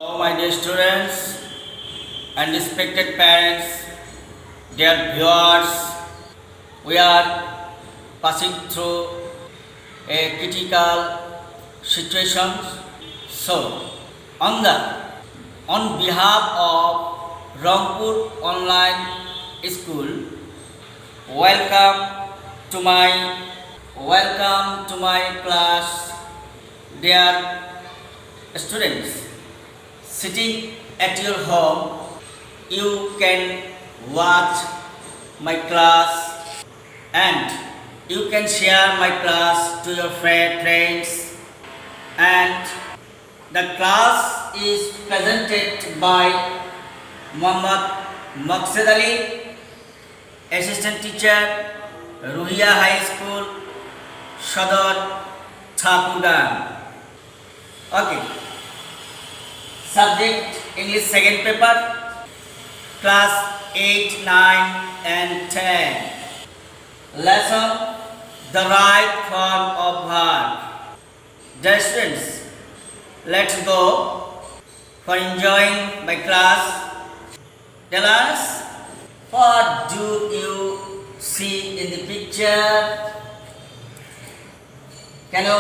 Hello, my dear students and respected parents, dear viewers, we are passing through a critical situation. So, on behalf of Rangpur Online School, welcome to my class, dear students. Sitting at your home, you can watch my class and you can share my class to your friends, and the class is presented by Muhammad Maqsad Ali, assistant teacher, Ruhiya High School, Sadar, Thakurgaon. Okay. Subject English second paper, class 8, 9 and 10. Lesson the right form of verb. Dear students, let's go for enjoying my class. Tell us, what do you see in the picture? Can you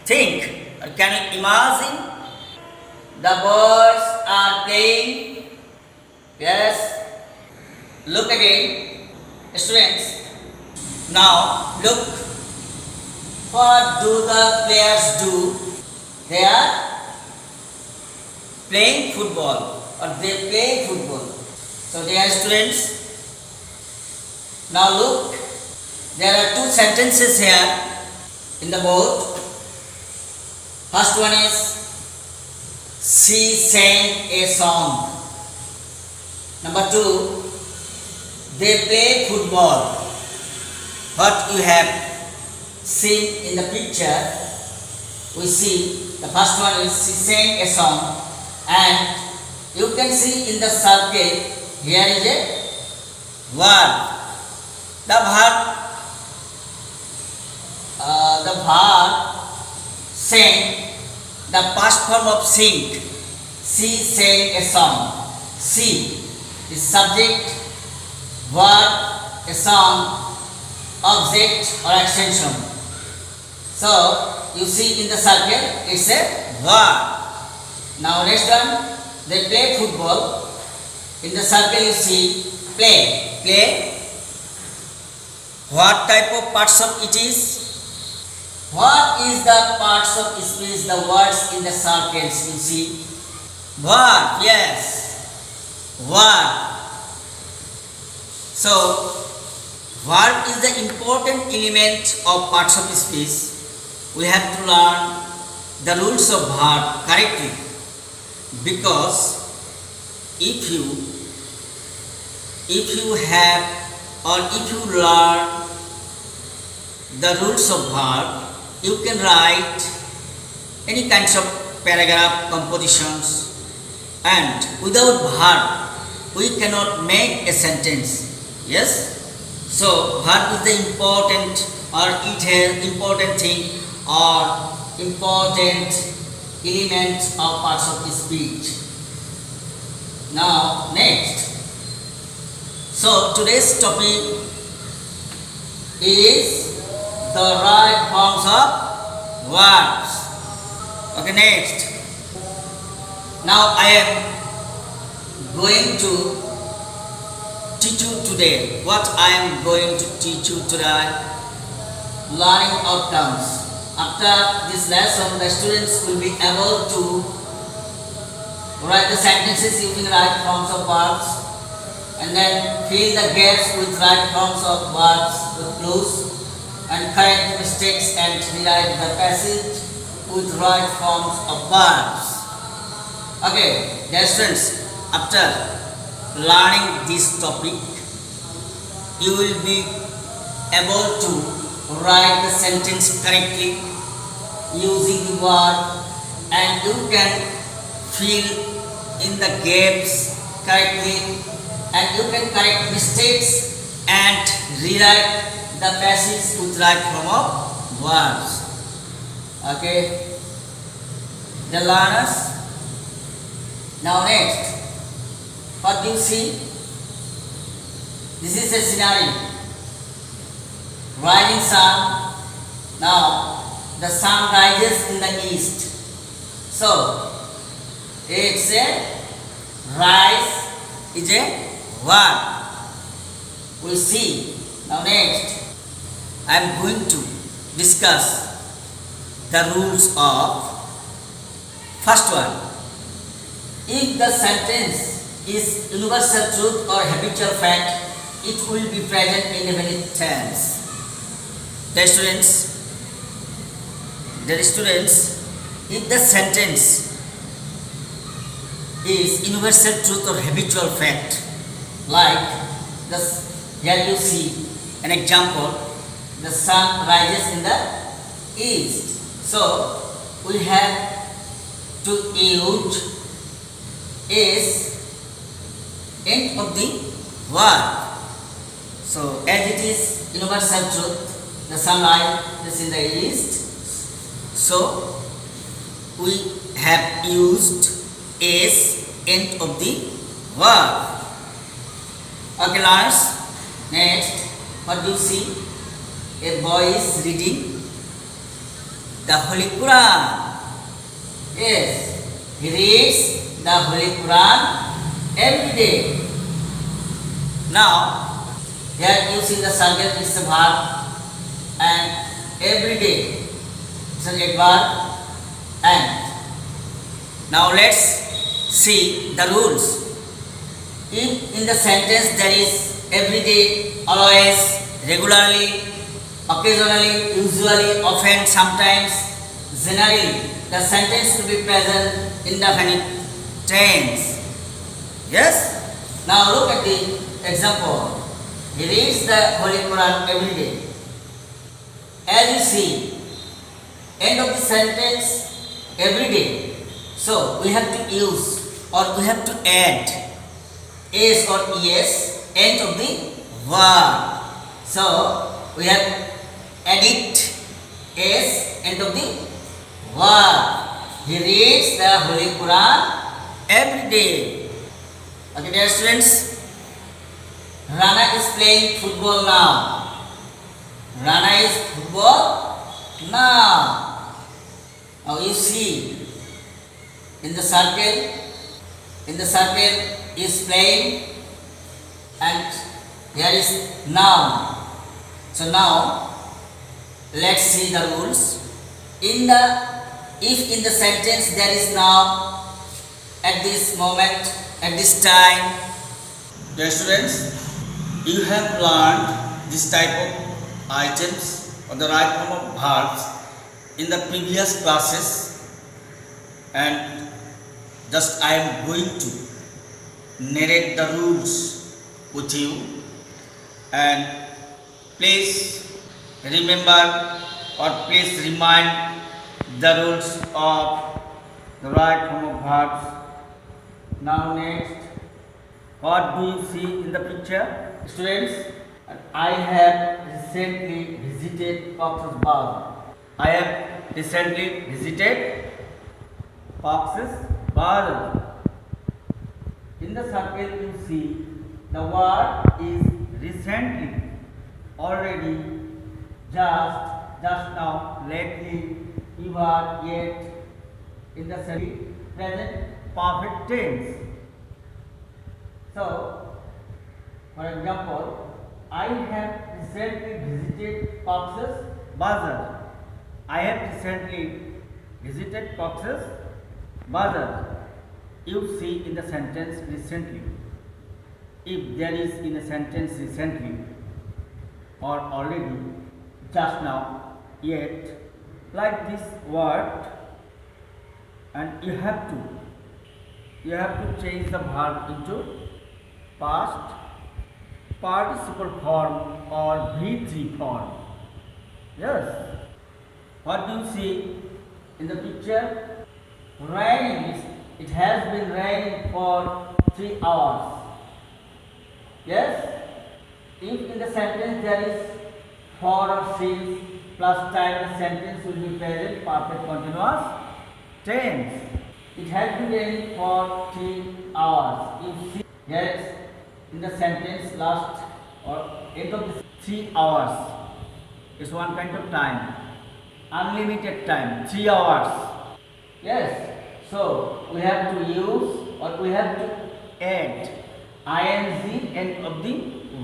think or can you imagine? The birds are playing. Yes. Look again, students. Now look. What do the players do? They are playing football, or they play football. So dear students, now look. There are two sentences here in the board. First one is, she sang a song. Number 2, they play football. What you have seen in the picture, we see the first one is she sang a song, and you can see in the circle here is a verb. The verb sang, the past form of sing. She sang a song. She is subject, verb, a song, object or extension. So you see in the circle it's a verb. Now next one, they play football. In the circle you see play. Play. What type of parts of it is? What is the parts of speech, the words in the circles you see? Verb, yes. Verb. So, verb is the important element of parts of speech. We have to learn the rules of verb correctly. Because if you have or if you learn the rules of verb, you can write any kinds of paragraph compositions, and without verb we cannot make a sentence. Yes, so verb is the important, or it has important thing or important element of parts of speech. Now next, so today's topic is the right forms of verbs. Okay, next. Now I am going to teach you today. What I am going to teach you today? Learning outcomes. After this lesson, the students will be able to write the sentences using right forms of verbs, and then fill the gaps with right forms of verbs with clues, and correct mistakes and rewrite the passage with right forms of verbs. Okay, dear students, after learning this topic, you will be able to write the sentence correctly using the word, and you can fill in the gaps correctly, and you can correct mistakes and rewrite the passage with right form of verbs. Okay, the learners, Now next, what do you see? This is a scenario. Rising sun. Now the sun rises in the east. So it's a rise is a what? We see. Now next, I am going to discuss the rules of first one. If the sentence is universal truth or habitual fact, it will be present indefinite tense. Dear students, if the sentence is universal truth or habitual fact, like this, here you see an example, the sun rises in the east. So we have to use is end of the word. So as it is universal truth, the sunlight is in the east. So we have used is end of the word. Okay, learners. Next, what do you see? A boy is reading the Holy Quran. Yes, he reads the Holy Quran every day. Now, here you see the circle is the verb and every day it's an adverb and. Now let's see the rules. If in the sentence there is every day, always, regularly, occasionally, usually, often, sometimes, generally, the sentence to be present indefinite tense. Yes? Now look at the example. He reads the Holy Quran every day. As you see, end of the sentence every day. So we have to use or we have to add is or es end of the word. So we have added is end of the word. He reads the Holy Quran every day. Okay, dear students, Rana is playing football now. Rana is football now. Now you see in the circle is playing and here is noun. So now let's see the rules. If in the sentence there is noun at this moment, at this time. Dear students, you have learned this type of items or the right form of verbs in the previous classes, and just I am going to narrate the rules with you, and please remember or please remind the rules of the right form of verbs. Now next, what do you see in the picture? Students, I have recently visited Cox's Bazar. I have recently visited Cox's Bazar. In the circle you see the word is recently, already, just now, lately, ever, yet. In the present perfect tense. So, for example, I have recently visited Cox's Bazar. I have recently visited Cox's Bazar. You see in the sentence recently. If there is in a sentence recently or already, just now, yet, like this word, and you have to change the verb into past participle form or V3 form. Yes. What do you see in the picture? Raining. It has been raining for 3 hours. Yes? If in the sentence there is for or since plus time, the sentence will be present perfect continuous tense. It has been raining for 3 hours. You see that in the sentence last or end of the 3 hours is one kind of time. Unlimited time, 3 hours. Yes. So we have to use or we have to add ing end of the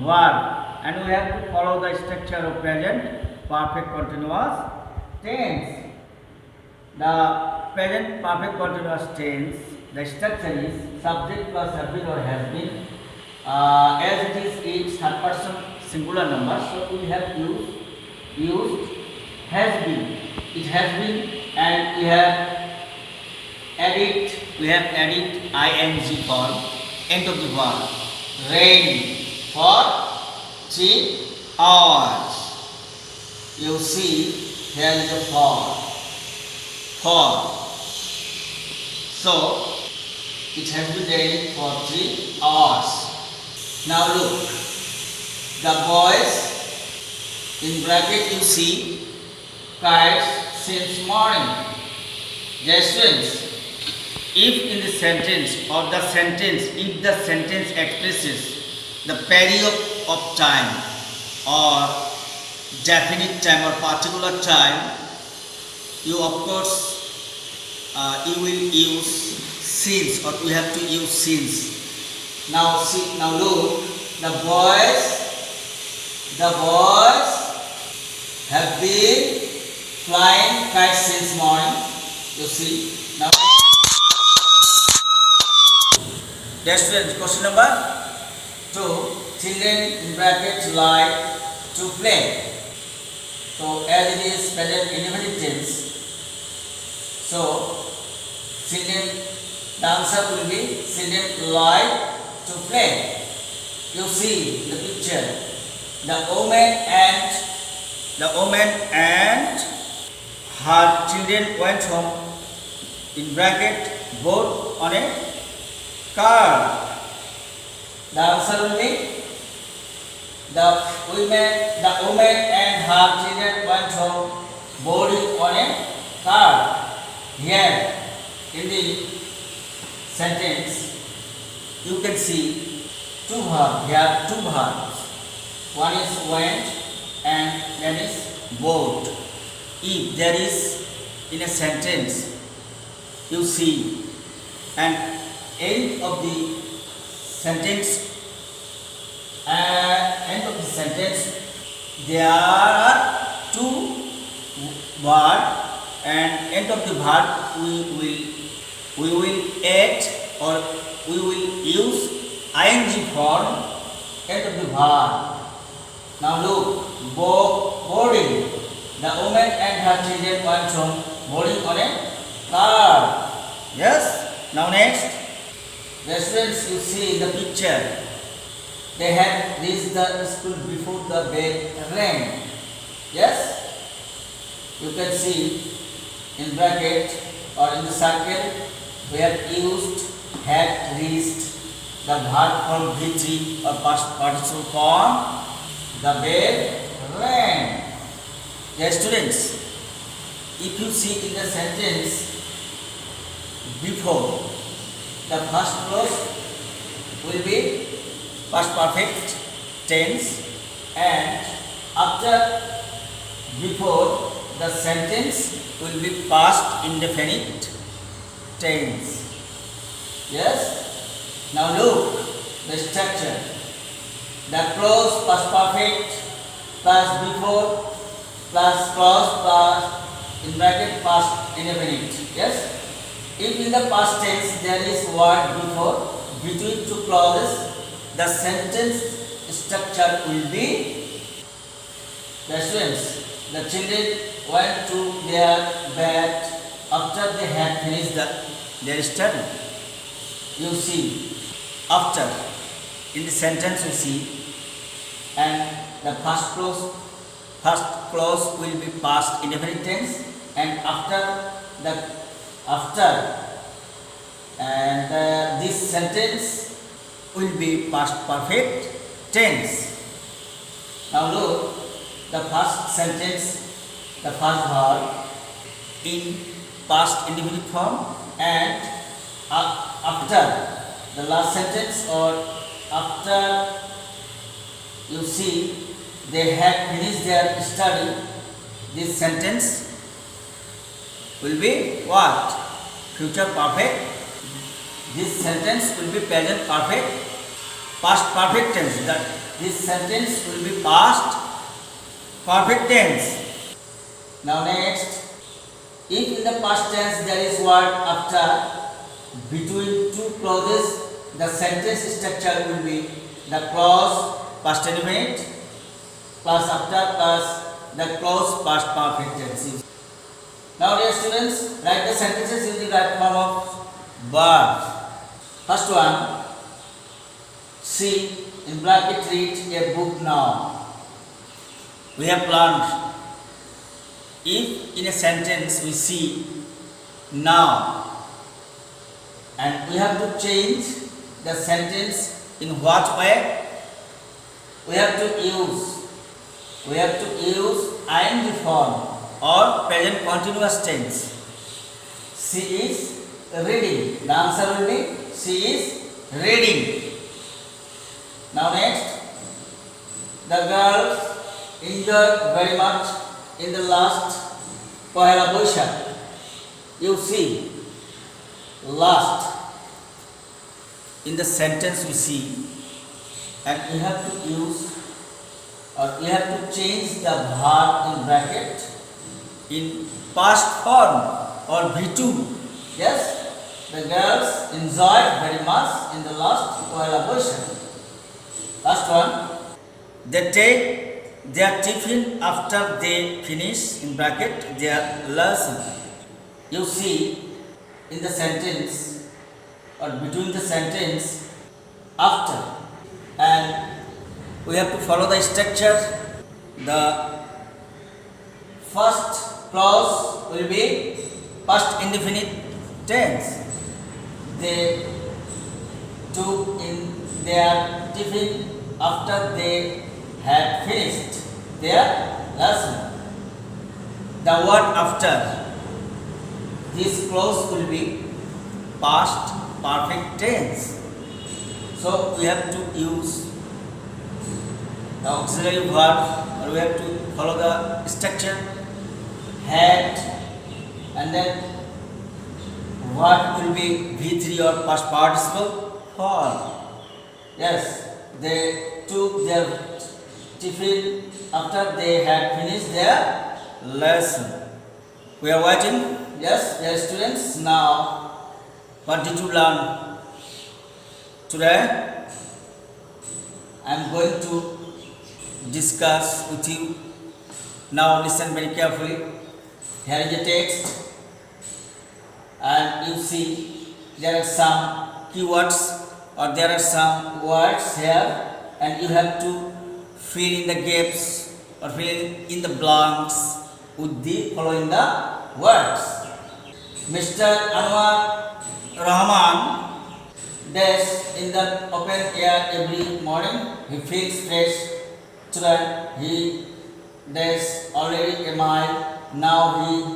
verb, and we have to follow the structure of present perfect continuous tense. The present perfect continuous tense, the structure is subject plus have been or has been. As it is each third person singular number, so we have used has been. It has been, and we have added ing form end of the verb. Rain for 3 hours. You see here is a for. So it has been raining for 3 hours. Now look, the boys in bracket you see cried since morning. Dear students, if in the sentence or the sentence, if the sentence expresses the period of time or definite time or particular time, you of course you will use since, or we have to use since. Now see, now look, the boys have been flying kites since morning. You see now. Dear students, question number 2. Children in bracket like to play. So as it is present indefinite tense, so children, the answer will be children like to play. You see the picture. The woman and her children went home in bracket both on a car. The answer will be the woman and her children went home boarding on a car. Here in the sentence you can see two verbs. Here two verbs. One is went and then is board. If there is in a sentence you see and end of the sentence there are two words, and end of the verb we will add or we will use ing form end of the verb. Now look, boarding. The woman and her children went home boarding on a car. Yes. Now next, the students you see in the picture, they had reached the school before the bell rang. Yes. You can see in bracket or in the circle we have used had reached, the verb form V3 or past participle form, the bell rang. Yes, students, if you see in the sentence before, the first clause will be past perfect tense, and after before the sentence will be past indefinite tense. Yes. Now look the structure. The clause past perfect plus before plus clause plus in bracket past indefinite. Yes. If in the past tense there is word before between two clauses, the sentence structure will be, the students, the children went to their bed after they had finished their study. You see, after in the sentence you see, and the first clause will be past indefinite tense, and this sentence will be past perfect tense. Now look, the first sentence, the first verb in past indefinite form, and after the last sentence or after you see they have finished their study, this sentence will be what? Future perfect. This sentence will be present perfect, past perfect tense. That this sentence will be past perfect tense. Now next, if in the past tense there is word after between two clauses, the sentence structure will be the clause past indefinite plus after plus the clause past perfect tense. Now dear students, write the sentences using the right form of verbs. First one, see in bracket read a book now. We have learned if in a sentence we see now and we have to change the sentence in what way? We have to use ing form or present continuous tense. She is reading. The answer will be she is reading. Now next, the girls enjoyed very much in the last Pohela Boishakh. You see, last in the sentence we see, and you have to use or you have to change the verb in bracket in past form or V2. Yes, the girls enjoyed very much in the last Pohela Boishakh. Last one, they take their tiffin after they finish in bracket their lesson. You see in the sentence or between the sentence after, and we have to follow the structure. The first clause will be past indefinite tense. They took in their tiffin after they had finished their lesson. The word after, this clause will be past perfect tense. So we have to use the auxiliary verb, or we have to follow the structure, had, and then what will be V3 or past participle form. Yes, they took their tiffin after they had finished their lesson. We are watching? Yes, dear students. Now, what did you learn today? I am going to discuss with you. Now listen very carefully. Here is the text, and you see there are some keywords or there are some words here, and you have to fill in the gaps or fill in the blanks with the following the words. Mr. Anwar Rahman dash in the open air every morning. He feels fresh. Today he dash already a mile. Now he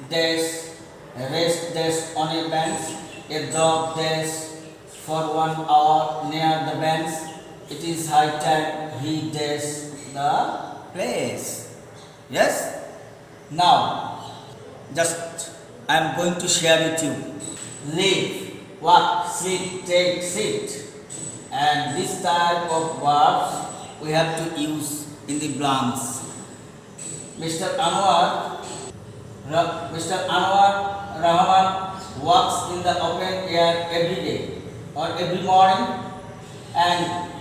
dash rest dash on a bench. A dog dash for 1 hour near the bench. It is high time he dash the place. Yes? Now, just I am going to share with you. Live, walk, sleep, take, sit. And this type of verbs we have to use in the blanks. Mr. Anwar Rahman walks in the open air every day or every morning, and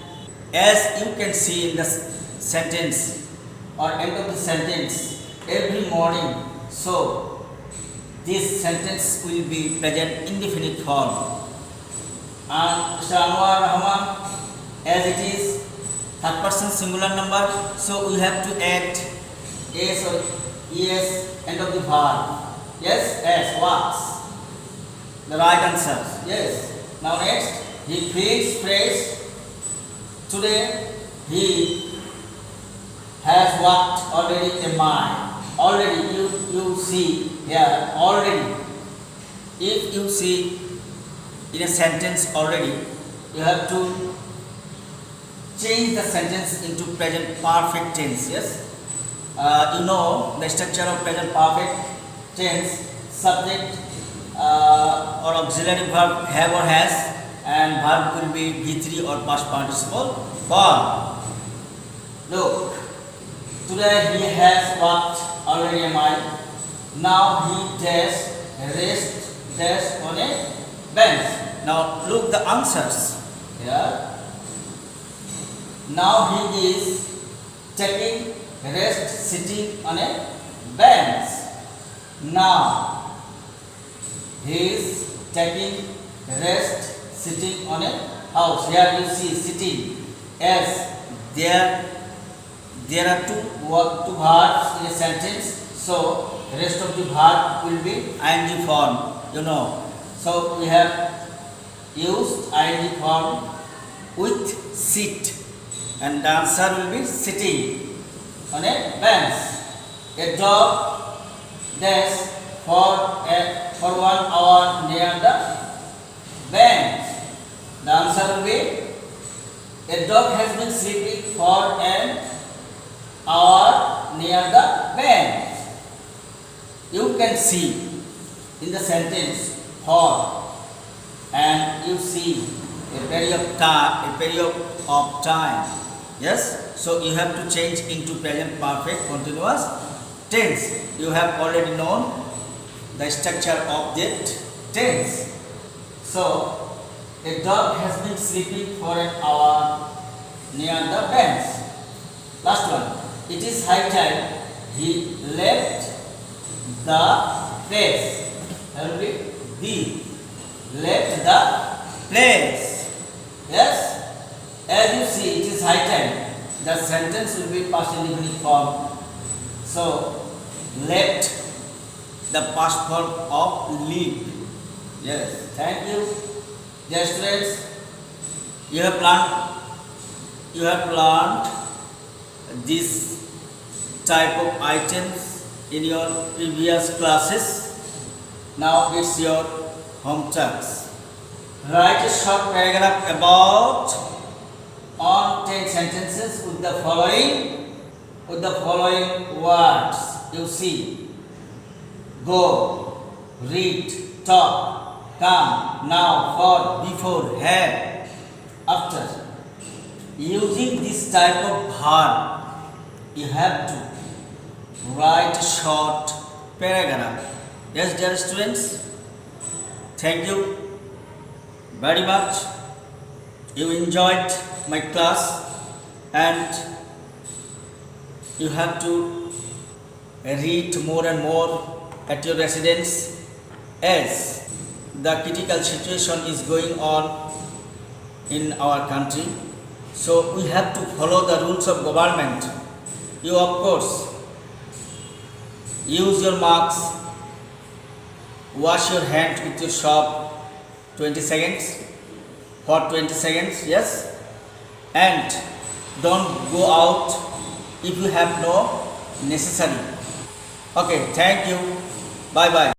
as you can see in the sentence or end of the sentence, every morning. So this sentence will be present indefinite form. And Mr. Anwar Rahman, as it is third person singular number, so we have to add s or es end of the verb. Yes, as walks. The right answer. Yes. Now next, he feels fresh. Today he has walked already a mile. Already you see here already. If you see in a sentence already, you have to change the sentence into present perfect tense. Yes, you know the structure of present perfect tense: subject or auxiliary verb have or has, and verb will be V3 or past participle form. Look, today he has worked already a mile. Now he rests on a bench. Now look the answers here. Now he is taking rest sitting on a bench. Now he is taking rest sitting on a house. Here you see sitting. As there are two verbs in a sentence, so rest of the verb will be ing form. You know. So we have used ing form with sit, and the answer will be sitting on a bench. A dog dash for 1 hour near the bench. The answer will be a dog has been sleeping for an hour near the bench. You can see in the sentence for, and you see a period of time. Yes, so you have to change into present perfect continuous tense. You have already known the structure of that tense. So a dog has been sleeping for an hour near the bench. Last one. It is high time he left the place. That will be left the place. Yes? As you see, it is high time. The sentence will be past indefinite form. So, left the past form of leave. Yes. Thank you. Dear students, you have learned this type of items in your previous classes. Now it's your home task. Write a short paragraph about on 10 sentences with the following words. You see: go, read, talk, come, now, for, before, have, after. Using this type of verb, you have to write a short paragraph. Yes, dear students, thank you very much. You enjoyed my class, and you have to read more and more at your residence, as the critical situation is going on in our country. So we have to follow the rules of government. You, of course, use your masks, wash your hands with your soap 20 seconds, for 20 seconds, yes, and don't go out if you have no necessary. Okay, thank you. Bye bye.